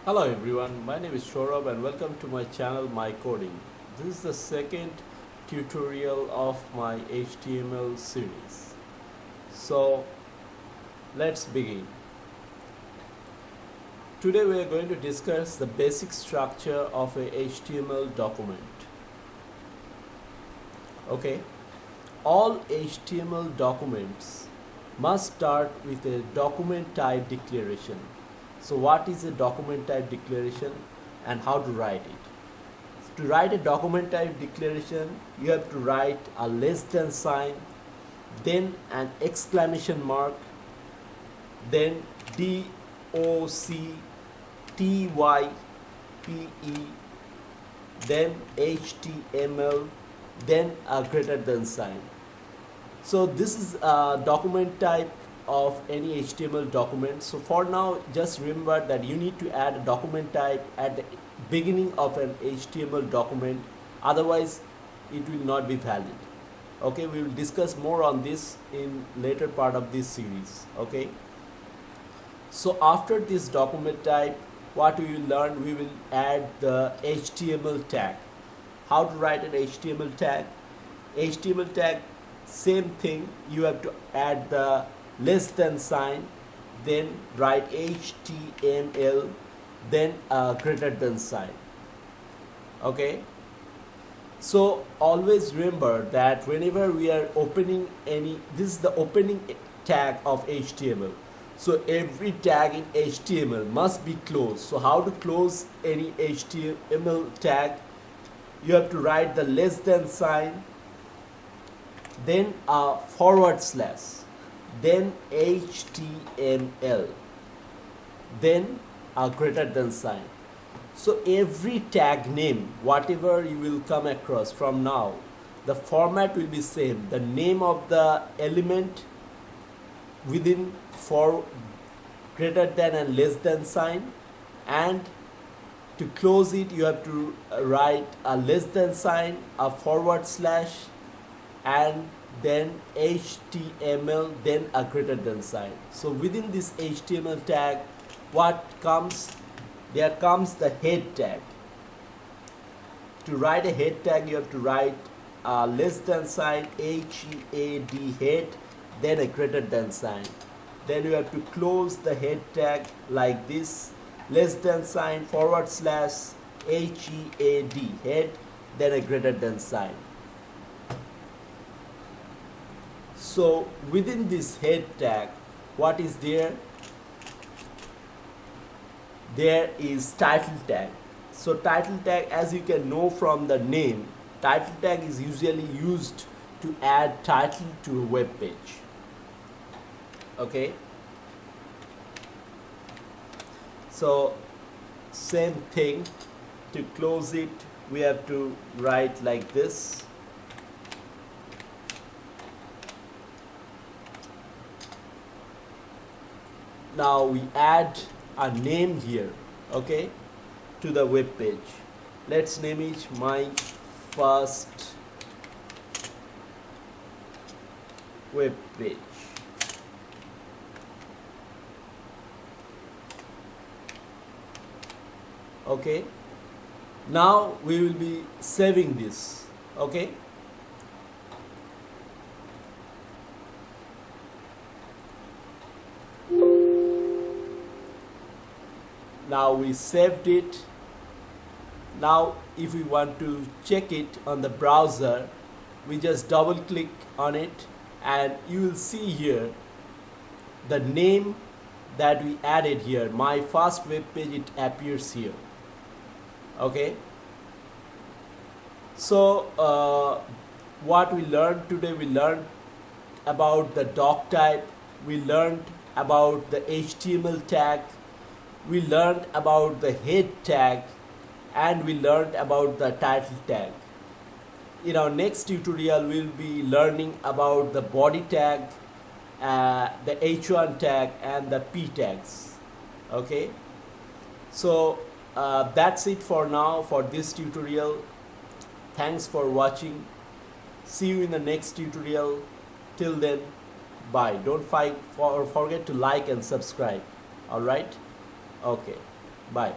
Hello everyone, my name is Shorab and welcome to my channel My Coding. This is the second tutorial of my HTML series. So let's begin. Today we are going to discuss the basic structure of a HTML document. Okay, all HTML documents must start with a document type declaration. So what is a document type declaration and how to write it? To write a document type declaration, you have to write a less than sign, then an exclamation mark, then doctype, then HTML, then a greater than sign. So this is a document type of any HTML document. So for now, just remember that you need to add a document type at the beginning of an HTML document, otherwise it will not be valid. Okay, we will discuss more on this in later part of this series. Okay, so after this document type, what we will learn, we will add the HTML tag. How to write an HTML tag? HTML tag, same thing, you have to add the less than sign, then write HTML, then a greater than sign. Okay, so always remember that whenever we are opening any, this is the opening tag of HTML. So every tag in HTML must be closed. So how to close any HTML tag? You have to write the less than sign, then a forward slash, then HTML, then a greater than sign. So every tag name, whatever you will come across from now, the format will be same. The name of the element within for greater than and less than sign, and to close it you have to write a less than sign, a forward slash, and then HTML, then a greater than sign. So within this HTML tag, what comes? There comes the head tag. To write a head tag, you have to write a less than sign, HEAD, head, then a greater than sign. Then you have to close the head tag like this, less than sign, forward slash, HEAD, head, then a greater than sign. So within this head tag, what is there? There is title tag. So title tag, as you can know from the name, title tag is usually used to add title to a web page. Okay, so same thing, to close it we have to write like this. Now we add a name here, okay, to the web page. Let's name it my first web page. Okay, now we will be saving this. Okay, now we saved it. Now if we want to check it on the browser, we just double click on it and you will see here the name that we added here, my first web page, it appears here. Okay, so what we learned today, we learned about the doc type, we learned about the HTML tag, we learned about the head tag, and we learned about the title tag. In our next tutorial, we'll be learning about the body tag, the H1 tag, and the P tags. Okay, so that's it for now for this tutorial. Thanks for watching. See you in the next tutorial. Till then, bye. Don't forget to like and subscribe. All right, okay, bye.